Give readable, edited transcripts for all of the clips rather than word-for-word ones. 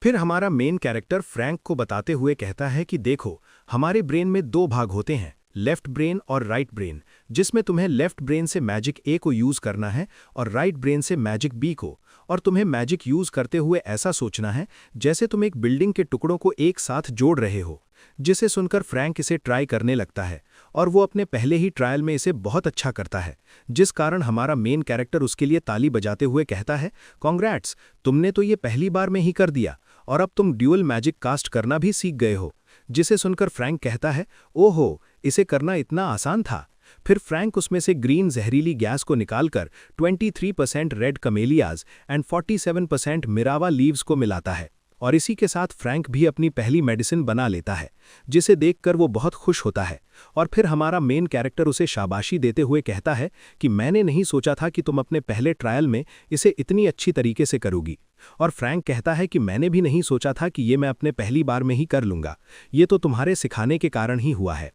फिर हमारा main character Frank को बताते हुए कहता है कि देखो, हमारे ब्रेन में दो भाग होते हैं, लेफ्ट ब्रेन और राइट ब्रेन, जिसमें तुम्हें लेफ्ट ब्रेन से मैजिक ए को यूज करना है और राइट ब्रेन से मैजिक बी को। और तुम्हें मैजिक यूज करते हुए ऐसा सोचना है जैसे तुम एक बिल्डिंग के टुकड़ों को एक साथ जोड़ रहे हो। जिसे सुनकर फ्रैंक इसे ट्राई करने लगता है और वो अपने पहले ही ट्रायल में इसे बहुत अच्छा करता है, जिस कारण हमारा मेन कैरेक्टर उसके लिए ताली बजाते हुए कहता है, कॉन्ग्रैट्स, तुमने तो ये पहली बार में ही कर दिया और अब तुम ड्यूअल मैजिक कास्ट करना भी सीख गए हो। जिसे सुनकर फ्रैंक कहता है, ओहो, इसे करना इतना आसान था। फिर फ्रैंक उसमें से ग्रीन जहरीली गैस को निकालकर 23% रेड कमेलियाज एंड 47% मिरावा लीव्स को मिलाता है और इसी के साथ फ्रैंक भी अपनी पहली मेडिसिन बना लेता है, जिसे देखकर वो बहुत खुश होता है। और फिर हमारा मेन कैरेक्टर उसे शाबाशी देते हुए कहता है कि मैंने नहीं सोचा था कि तुम अपने पहले ट्रायल में इसे इतनी अच्छी तरीके से करोगी। और फ्रैंक कहता है कि मैंने भी नहीं सोचा था कि ये मैं अपने पहली बार में ही कर लूँगा, ये तो तुम्हारे सिखाने के कारण ही हुआ है।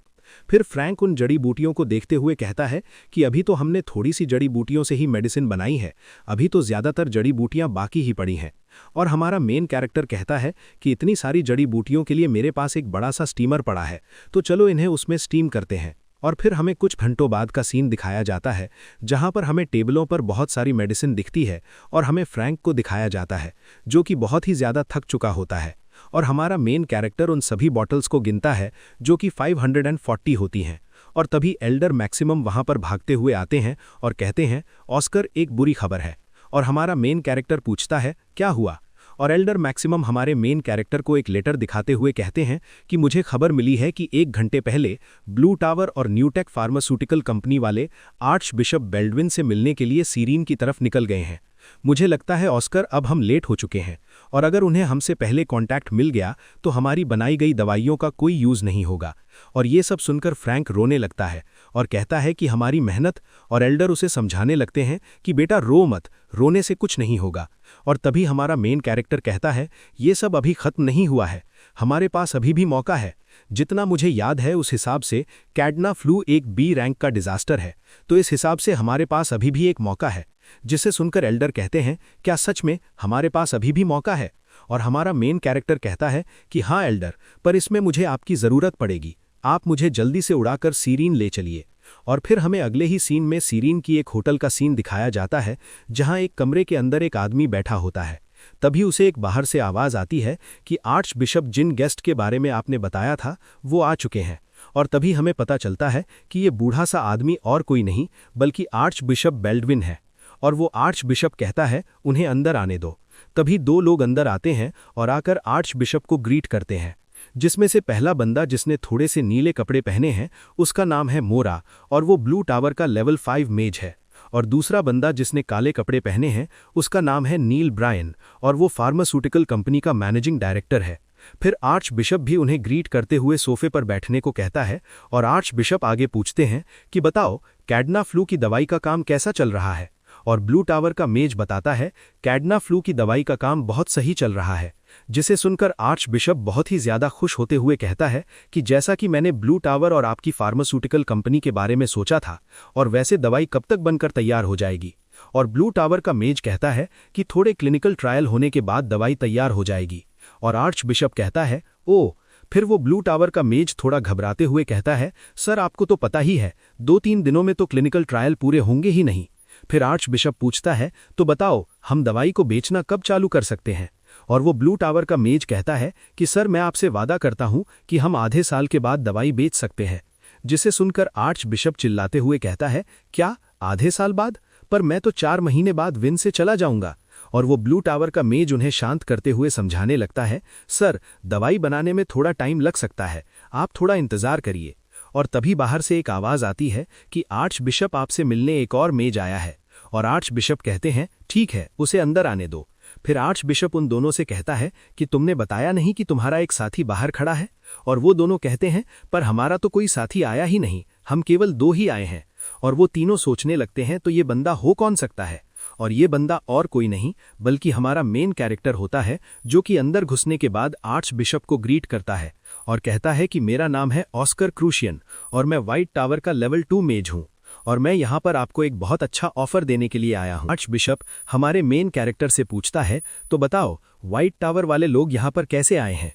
फिर फ्रैंक उन जड़ी बूटियों को देखते हुए कहता है कि अभी तो हमने थोड़ी सी जड़ी बूटियों से ही मेडिसिन बनाई है, अभी तो ज़्यादातर जड़ी बूटियां बाकी ही पड़ी हैं। और हमारा मेन कैरेक्टर कहता है कि इतनी सारी जड़ी बूटियों के लिए मेरे पास एक बड़ा सा स्टीमर पड़ा है, तो चलो इन्हें उसमें स्टीम करते हैं। और फिर हमें कुछ घंटों बाद का सीन दिखाया जाता है, जहां पर हमें टेबलों पर बहुत सारी मेडिसिन दिखती है और हमें फ्रैंक को दिखाया जाता है, जो कि बहुत ही ज़्यादा थक चुका होता है। और हमारा मेन कैरेक्टर उन सभी बॉटल्स को गिनता है जो कि 540 होती हैं। और तभी एल्डर मैक्सिमम वहां पर भागते हुए आते हैं और कहते हैं, ऑस्कर, एक बुरी खबर है। और हमारा मेन कैरेक्टर पूछता है, क्या हुआ? और एल्डर मैक्सिमम हमारे मेन कैरेक्टर को एक लेटर दिखाते हुए कहते हैं कि मुझे खबर मिली है कि 1 घंटे पहले ब्लू टावर और न्यूटेक फार्मास्यूटिकल कंपनी वाले आर्च बिशप बेल्डविन से मिलने के लिए सीरीन की तरफ निकल गए हैं। मुझे लगता है ऑस्कर, अब हम लेट हो चुके हैं और अगर उन्हें हमसे पहले कांटेक्ट मिल गया तो हमारी बनाई गई दवाइयों का कोई यूज नहीं होगा। और ये सब सुनकर फ्रैंक रोने लगता है और कहता है कि हमारी मेहनत, और एल्डर उसे समझाने लगते हैं कि बेटा रो मत, रोने से कुछ नहीं होगा। और तभी हमारा मेन कैरेक्टर कहता है, ये सब अभी खत्म नहीं हुआ है, हमारे पास अभी भी मौका है। जितना मुझे याद है उस हिसाब से कैडना फ्लू एक बी रैंक का डिजास्टर है, तो इस हिसाब से हमारे पास अभी भी एक मौका है। जिसे सुनकर एल्डर कहते हैं, क्या सच में हमारे पास अभी भी मौका है? और हमारा मेन कैरेक्टर कहता है कि हाँ एल्डर, पर इसमें मुझे आपकी ज़रूरत पड़ेगी, आप मुझे जल्दी से उड़ाकर सीरीन ले चलिए। और फिर हमें अगले ही सीन में सीरीन की एक होटल का सीन दिखाया जाता है, जहां एक कमरे के अंदर एक आदमी बैठा होता है। तभी उसे एक बाहर से आवाज़ आती है कि आर्च बिशप जिन गेस्ट के बारे में आपने बताया था वो आ चुके हैं। और तभी हमें पता चलता है कि ये बूढ़ा सा आदमी और कोई नहीं बल्कि आर्च बिशप बेल्डविन है। और वो आर्च बिशप कहता है, उन्हें अंदर आने दो। तभी 2 लोग अंदर आते हैं और आकर आर्च बिशप को ग्रीट करते हैं, जिसमें से पहला बंदा जिसने थोड़े से नीले कपड़े पहने हैं उसका नाम है मोरा और वो ब्लू टावर का लेवल 5 मेज है। और दूसरा बंदा जिसने काले कपड़े पहने हैं उसका नाम है नील ब्रायन और वो फार्मास्यूटिकल कंपनी का मैनेजिंग डायरेक्टर है। फिर आर्च बिशप भी उन्हें ग्रीट करते हुए सोफे पर बैठने को कहता है और आर्च बिशप आगे पूछते हैं कि बताओ, कैडना फ्लू की दवाई का काम कैसा चल रहा है? और ब्लू टावर का मेज बताता है, कैडना फ्लू की दवाई का काम बहुत सही चल रहा है। जिसे सुनकर आर्च बिशप बहुत ही ज्यादा खुश होते हुए कहता है कि जैसा कि मैंने ब्लू टावर और आपकी फार्मास्यूटिकल कंपनी के बारे में सोचा था, और वैसे दवाई कब तक बनकर तैयार हो जाएगी? और ब्लू टावर का मेज कहता है कि थोड़े क्लिनिकल ट्रायल होने के बाद दवाई तैयार हो जाएगी। और आर्च बिशप कहता है, ओ। फिर वो ब्लू टावर का मेज थोड़ा घबराते हुए कहता है, सर आपको तो पता ही है, 2-3 दिनों में तो क्लिनिकल ट्रायल पूरे होंगे ही नहीं। फिर आर्च बिशप पूछता है, तो बताओ, हम दवाई को बेचना कब चालू कर सकते हैं? और वो ब्लू टावर का मेज कहता है कि सर मैं आपसे वादा करता हूं कि हम आधे साल के बाद दवाई बेच सकते हैं। जिसे सुनकर आर्च बिशप चिल्लाते हुए कहता है, क्या आधे साल बाद? पर मैं तो 4 महीने बाद विन से चला जाऊंगा। और वो ब्लू टावर का मेज उन्हें शांत करते हुए समझाने लगता है, सर दवाई बनाने में थोड़ा टाइम लग सकता है, आप थोड़ा इंतजार करिए। और तभी बाहर से एक आवाज़ आती है कि आर्च बिशप आपसे मिलने एक और मेज आया है। और आर्च बिशप कहते हैं, ठीक है, उसे अंदर आने दो। फिर आर्च बिशप उन दोनों से कहता है कि तुमने बताया नहीं कि तुम्हारा एक साथी बाहर खड़ा है? और वो दोनों कहते हैं, पर हमारा तो कोई साथी आया ही नहीं, हम केवल 2 ही आए हैं। और वो तीनों सोचने लगते हैं, तो ये बंदा हो कौन सकता है? और ये बंदा और कोई नहीं बल्कि हमारा मेन कैरेक्टर होता है, जो कि अंदर घुसने के बाद आर्च बिशप को ग्रीट करता है और कहता है कि मेरा नाम है ऑस्कर क्रूशियन और मैं व्हाइट टावर का लेवल 2 मेज हूँ। और मैं यहाँ पर आपको एक बहुत अच्छा ऑफर देने के लिए आया हूँ। आर्च बिशप हमारे मेन कैरेक्टर से पूछता है, तो बताओ व्हाइट टावर वाले लोग यहाँ पर कैसे आए हैं?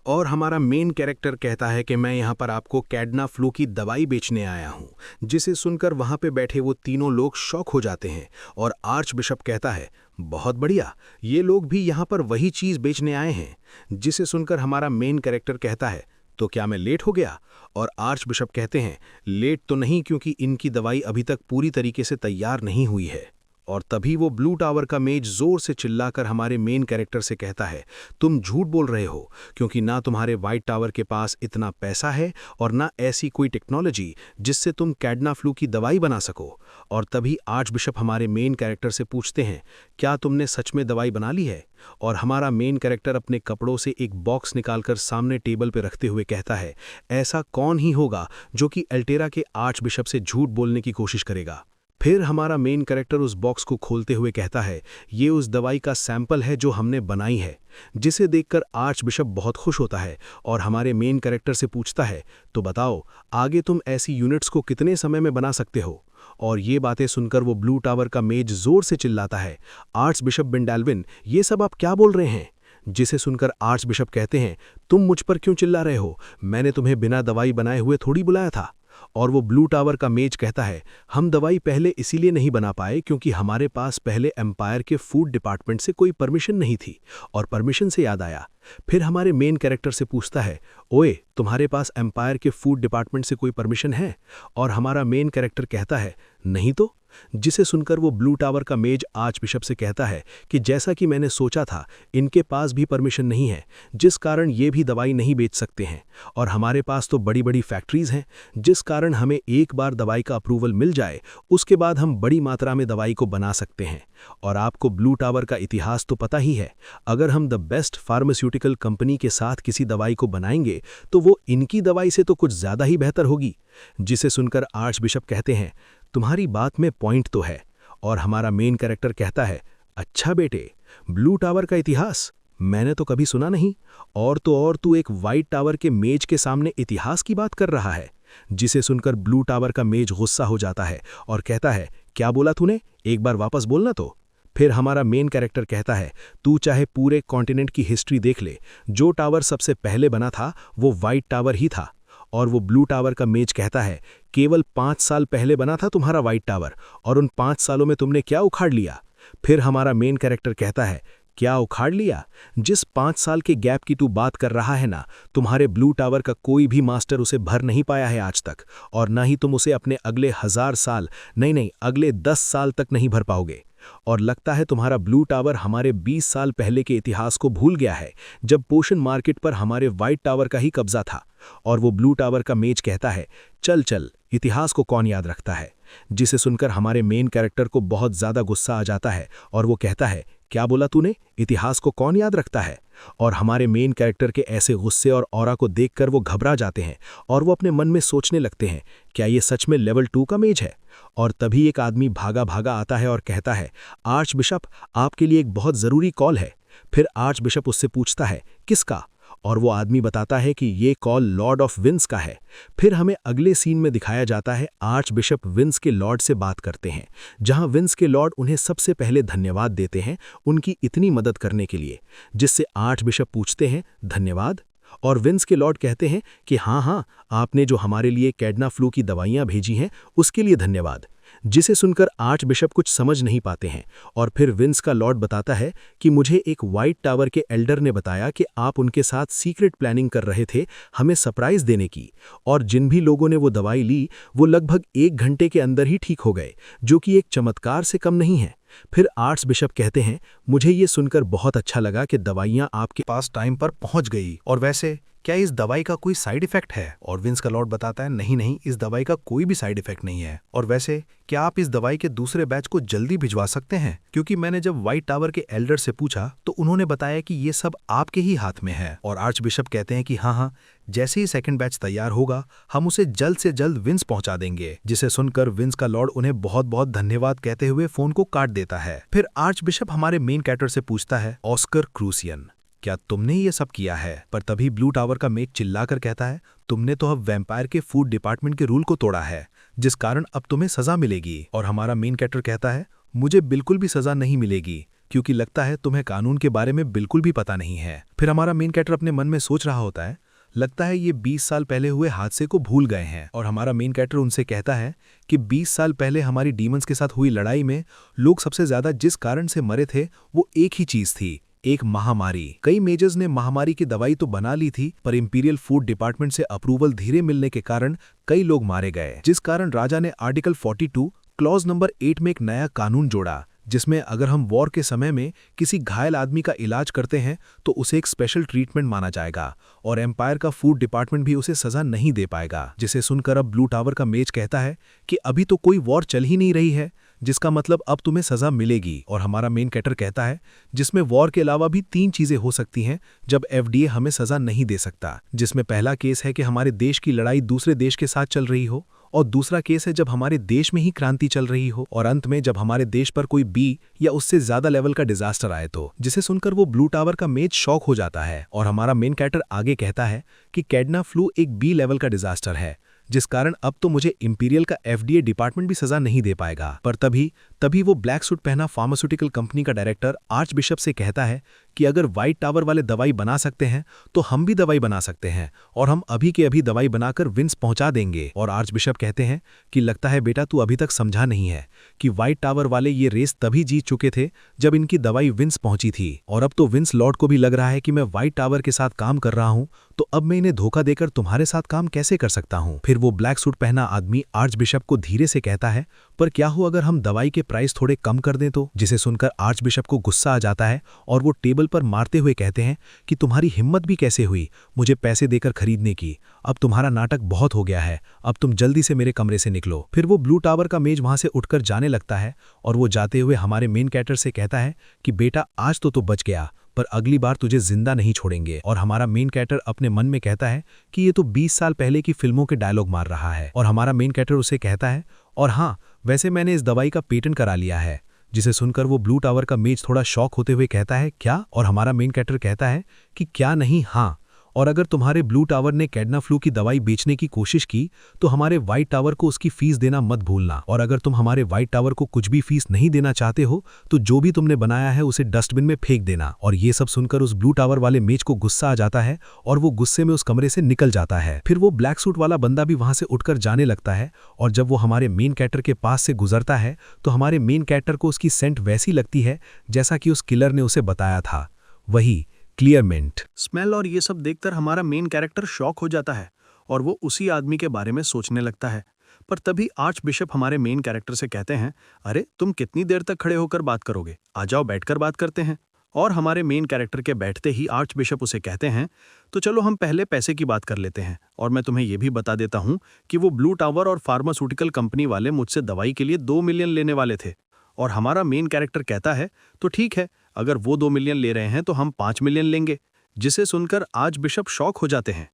और हमारा मेन कैरेक्टर कहता है कि मैं यहाँ पर आपको कैडना फ्लू की दवाई बेचने आया हूँ, जिसे सुनकर वहाँ पे बैठे वो तीनों लोग शॉक हो जाते हैं। और आर्च बिशप कहता है, बहुत बढ़िया, ये लोग भी यहाँ पर वही चीज़ बेचने आए हैं। जिसे सुनकर हमारा मेन कैरेक्टर कहता है, तो क्या मैं लेट हो गया? और आर्च बिशप कहते हैं, लेट तो नहीं, क्योंकि इनकी दवाई अभी तक पूरी तरीके से तैयार नहीं हुई है। और तभी वो ब्लू टावर का मेज जोर से चिल्लाकर हमारे मेन कैरेक्टर से कहता है, तुम झूठ बोल रहे हो, क्योंकि ना तुम्हारे व्हाइट टावर के पास इतना पैसा है और ना ऐसी कोई टेक्नोलॉजी जिससे तुम कैडना फ्लू की दवाई बना सको। और तभी आर्च बिशप हमारे मेन कैरेक्टर से पूछते हैं, क्या तुमने सच में दवाई बना ली है? और हमारा मेन कैरेक्टर अपने कपड़ों से एक बॉक्स निकालकर सामने टेबल पर रखते हुए कहता है, ऐसा कौन ही होगा जो कि अल्टेरा के आर्च बिशप से झूठ बोलने की कोशिश करेगा। फिर हमारा मेन कैरेक्टर उस बॉक्स को खोलते हुए कहता है, ये उस दवाई का सैंपल है जो हमने बनाई है। जिसे देखकर आर्च बिशप बहुत खुश होता है और हमारे मेन कैरेक्टर से पूछता है, तो बताओ आगे तुम ऐसी यूनिट्स को कितने समय में बना सकते हो? और ये बातें सुनकर वो ब्लू टावर का मेज जोर से चिल्लाता है, आर्च बिशप बिंडाल्विन, ये सब आप क्या बोल रहे हैं? जिसे सुनकर आर्च बिशप कहते हैं, तुम मुझ पर क्यों चिल्ला रहे हो? मैंने तुम्हें बिना दवाई बनाए हुए थोड़ी बुलाया था। और वो ब्लू टावर का मेज कहता है, हम दवाई पहले इसीलिए नहीं बना पाए क्योंकि हमारे पास पहले एम्पायर के फूड डिपार्टमेंट से कोई परमिशन नहीं थी। और परमिशन से याद आया, फिर हमारे मेन कैरेक्टर से पूछता है, ओए तुम्हारे पास एम्पायर के फूड डिपार्टमेंट से कोई परमिशन है? और हमारा मेन कैरेक्टर कहता है, नहीं तो। जिसे सुनकर वो ब्लू टावर का मेज आर्च बिशप से कहता है कि जैसा कि मैंने सोचा था, इनके पास भी परमिशन नहीं है, जिस कारण ये भी दवाई नहीं बेच सकते हैं। और हमारे पास तो बड़ी बड़ी फैक्ट्रीज हैं, जिस कारण हमें एक बार दवाई का अप्रूवल मिल जाए उसके बाद हम बड़ी मात्रा में दवाई को बना सकते हैं। और आपको ब्लू टावर का इतिहास तो पता ही है, अगर हम द बेस्ट फार्मास्यूटिकल कंपनी के साथ किसी दवाई को बनाएंगे तो वो इनकी दवाई से तो कुछ ज़्यादा ही बेहतर होगी। जिसे सुनकर आर्च बिशप कहते हैं, तुम्हारी बात में पॉइंट तो है। और हमारा मेन कैरेक्टर कहता है, अच्छा बेटे, ब्लू टावर का इतिहास मैंने तो कभी सुना नहीं, और तो और तू एक वाइट टावर के मेज के सामने इतिहास की बात कर रहा है। जिसे सुनकर ब्लू टावर का मेज गुस्सा हो जाता है और कहता है, क्या बोला तूने? एक बार वापस बोलना तो। फिर हमारा मेन कैरेक्टर कहता है, तू चाहे पूरे कॉन्टिनेंट की हिस्ट्री देख ले, जो टावर सबसे पहले बना था वो वाइट टावर ही था। और वो ब्लू टावर का मेज कहता है, केवल 5 साल पहले बना था तुम्हारा वाइट टावर, और उन 5 सालों में तुमने क्या उखाड़ लिया? फिर हमारा मेन कैरेक्टर कहता है, क्या उखाड़ लिया? जिस 5 साल के गैप की तू बात कर रहा है ना, तुम्हारे ब्लू टावर का कोई भी मास्टर उसे भर नहीं पाया है आज तक, और ना ही तुम उसे अपने अगले 1000 साल, नहीं अगले 10 साल तक नहीं भर पाओगे। और लगता है तुम्हारा ब्लू टावर हमारे 20 साल पहले के इतिहास को भूल गया है, जब पोशन मार्केट पर हमारे वाइट टावर का ही कब्जा था। और वो ब्लू टावर का मेज कहता है, चल चल, इतिहास को कौन याद रखता है? जिसे सुनकर हमारे मेन कैरेक्टर को बहुत ज़्यादा गुस्सा आ जाता है और वो कहता है, क्या बोला तूने? इतिहास को कौन याद रखता है? और हमारे मेन कैरेक्टर के ऐसे गुस्से और ऑरा को देखकर वो घबरा जाते हैं और वो अपने मन में सोचने लगते हैं, क्या ये सच में लेवल 2 का मेज है? और तभी एक आदमी भागा भागा आता है और कहता है, आर्च बिशप, आपके लिए एक बहुत ज़रूरी कॉल है। फिर आर्च बिशप उससे पूछता है, किसका? और वो आदमी बताता है कि ये कॉल लॉर्ड ऑफ विंस का है। फिर हमें अगले सीन में दिखाया जाता है आर्च बिशप विंस के लॉर्ड से बात करते हैं, जहां विंस के लॉर्ड उन्हें सबसे पहले धन्यवाद देते हैं उनकी इतनी मदद करने के लिए। जिससे आर्च बिशप पूछते हैं, धन्यवाद? और विंस के लॉर्ड कहते हैं कि हाँ, आपने जो हमारे लिए कैडना फ्लू की दवाइयाँ भेजी हैं उसके लिए धन्यवाद। जिसे सुनकर आर्च बिशप कुछ समझ नहीं पाते हैं। और फिर विंस का लॉर्ड बताता है कि मुझे एक वाइट टावर के एल्डर ने बताया कि आप उनके साथ सीक्रेट प्लानिंग कर रहे थे हमें सरप्राइज देने की, और जिन भी लोगों ने वो दवाई ली वो लगभग 1 घंटे के अंदर ही ठीक हो गए, जो कि एक चमत्कार से कम नहीं है। फिर आर्च बिशप कहते हैं, मुझे ये सुनकर बहुत अच्छा लगा कि दवाइयाँ आपके पास टाइम पर पहुंच गई, और वैसे क्या इस दवाई का कोई साइड इफेक्ट है? और विंस का लॉर्ड बताता है, नहीं, इस दवाई का कोई भी साइड इफेक्ट नहीं है। और वैसे क्या आप इस दवाई के दूसरे बैच को जल्दी भिजवा सकते हैं? क्योंकि मैंने जब व्हाइट टावर के एल्डर से पूछा तो उन्होंने बताया कि ये सब आपके ही हाथ में है। और आर्च बिशप कहते हैं कि हाँ, जैसे ही सेकंड बैच तैयार होगा हम उसे जल्द से जल्द विंस पहुंचा देंगे। जिसे सुनकर विंस का लॉर्ड उन्हें बहुत बहुत धन्यवाद कहते हुए फोन को काट देता है। फिर आर्च बिशप हमारे मेन कैरेक्टर से पूछता है, ऑस्कर क्रूसियन, क्या तुमने ये सब किया है? पर तभी ब्लू टावर का मेज चिल्लाकर कहता है, तुमने तो अब वैम्पायर के फूड डिपार्टमेंट के रूल को तोड़ा है। जिस कारण अब तुम्हें सजा मिलेगी। और हमारा मेन कैरेक्टर कहता है, मुझे बिल्कुल भी सजा नहीं मिलेगी, क्योंकि लगता है तुम्हें कानून के बारे में बिल्कुल भी पता नहीं है। फिर हमारा मेन कैरेक्टर अपने मन में सोच रहा होता है, लगता है ये 20 साल पहले हुए हादसे को भूल गए हैं। और हमारा मेन कैरेक्टर उनसे कहता है कि 20 साल पहले हमारी डीमंस के साथ हुई लड़ाई में लोग सबसे ज्यादा जिस कारण से मरे थे वो एक ही चीज थी, एक महामारी। कई मेजर्स ने महामारी की दवाई तो बना ली थी, पर इंपीरियल फूड डिपार्टमेंट से अप्रूवल धीरे मिलने के कारण कई लोग मारे गए, जिस कारण राजा ने आर्टिकल 42 क्लॉज नंबर 8 में एक नया कानून जोड़ा, जिसमें अगर हम वॉर के समय में किसी घायल आदमी का इलाज करते हैं तो उसे एक स्पेशल ट्रीटमेंट माना जाएगा और एम्पायर का फूड डिपार्टमेंट भी उसे सजा नहीं दे पाएगा। जिसे सुनकर अब ब्लू टावर का मेज कहता है कि अभी तो कोई वॉर चल ही नहीं रही है, जिसका मतलब अब तुम्हें सजा मिलेगी। और हमारा मेन कैरेक्टर कहता है, जिसमें वॉर के अलावा भी 3 चीजें हो सकती हैं जब FDA हमें सजा नहीं दे सकता, जिसमें पहला केस है कि हमारे देश की लड़ाई दूसरे देश के साथ चल रही हो, और दूसरा केस है जब हमारे देश में ही क्रांति चल रही हो, और अंत में जब हमारे देश पर कोई बी या उससे ज्यादा लेवल का डिजास्टर आए तो। जिसे सुनकर वो ब्लू टावर का मेज शॉक हो जाता है। और हमारा मेन कैरेक्टर आगे कहता है कि कैडना फ्लू एक बी लेवल का डिजास्टर है, जिस कारण अब तो मुझे इंपीरियल का FDA डिपार्टमेंट भी सजा नहीं दे पाएगा। पर तभी वो ब्लैक सूट पहना फार्मास्यूटिकल कंपनी का डायरेक्टर आर्च बिशप से कहता है कि अगर व्हाइट टावर वाले दवाई बना सकते हैं तो हम भी दवाई बना सकते हैं, और हम अभी के अभी दवाई बनाकर विंस पहुंचा देंगे। और आर्च बिशप कहते हैं कि लगता है बेटा तू अभी तक समझा नहीं है कि व्हाइट टावर वाले ये रेस तभी जीत चुके थे जब इनकी दवाई विंस पहुंची थी, और अब तो विंस लॉर्ड को भी लग रहा है कि मैं व्हाइट टावर के साथ काम कर रहा हूं, तो अब मैं इन्हें धोखा देकर तुम्हारे साथ काम कैसे कर सकता हूं। फिर वो ब्लैक सूट पहना आदमी आर्च बिशप को धीरे से कहता है, पर क्या हो अगर हम दवाई के प्राइस थोड़े कम कर दें तो। जिसे सुनकर आर्च बिशप को गुस्सा आ जाता है और वो टेबल पर मारते हुए कहते हैं कि तुम्हारी हिम्मत भी कैसे हुई मुझे पैसे देकर खरीदने की, अब तुम्हारा नाटक बहुत हो गया है, अब तुम जल्दी से मेरे कमरे से निकलो। फिर वो ब्लू टावर का मेज वहां से उठकर जाने लगता है, और वो जाते हुए हमारे मेन कैरेक्टर से कहता है कि बेटा आज तो बच गया, पर अगली बार तुझे जिंदा नहीं छोड़ेंगे। और हमारा मेन कैरेक्टर अपने मन में कहता है कि ये तो 20 साल पहले की फिल्मों के डायलॉग मार रहा है। और हमारा मेन कैरेक्टर उसे कहता है, और हाँ वैसे मैंने इस दवाई का पेटेंट करा लिया है। जिसे सुनकर वो ब्लू टावर का मेज थोड़ा शॉक होते हुए कहता है, क्या? और हमारा मेन कैरेक्टर कहता है कि क्या नहीं हाँ, और अगर तुम्हारे ब्लू टावर ने कैडना फ्लू की दवाई बेचने की कोशिश की तो हमारे व्हाइट टावर को उसकी फीस देना मत भूलना, और अगर तुम हमारे व्हाइट टावर को कुछ भी फीस नहीं देना चाहते हो तो जो भी तुमने बनाया है उसे डस्टबिन में फेंक देना। और ये सब सुनकर उस ब्लू टावर वाले मेज को गुस्सा आ जाता है और वो गुस्से में उस कमरे से निकल जाता है। फिर वो ब्लैक सूट वाला बंदा भी वहां से उठकर जाने लगता है, और जब वो हमारे मेन कैरेक्टर के पास से गुजरता है तो हमारे मेन कैरेक्टर को उसकी सेंट वैसी लगती है जैसा कि उस किलर ने उसे बताया था, वही क्लियरमेंट स्मेल। और ये सब देखकर हमारा मेन कैरेक्टर शॉक हो जाता है और वो उसी आदमी के बारे में सोचने लगता है। पर तभी आर्च बिशप हमारे मेन कैरेक्टर से कहते हैं, अरे तुम कितनी देर तक खड़े होकर बात करोगे, आ जाओ बैठकर बात करते हैं। और हमारे मेन कैरेक्टर के बैठते ही आर्च बिशप उसे कहते हैं, तो चलो हम पहले पैसे की बात कर लेते हैं, और मैं तुम्हें यह भी बता देता हूं कि वो ब्लू टावर और फार्मास्यूटिकल कंपनी वाले मुझसे दवाई के लिए 2 मिलियन लेने वाले थे। और हमारा मेन कैरेक्टर कहता है, तो ठीक है, अगर वो 2 मिलियन ले रहे हैं तो हम 5 मिलियन लेंगे। जिसे सुनकर आर्च बिशप शॉक हो जाते हैं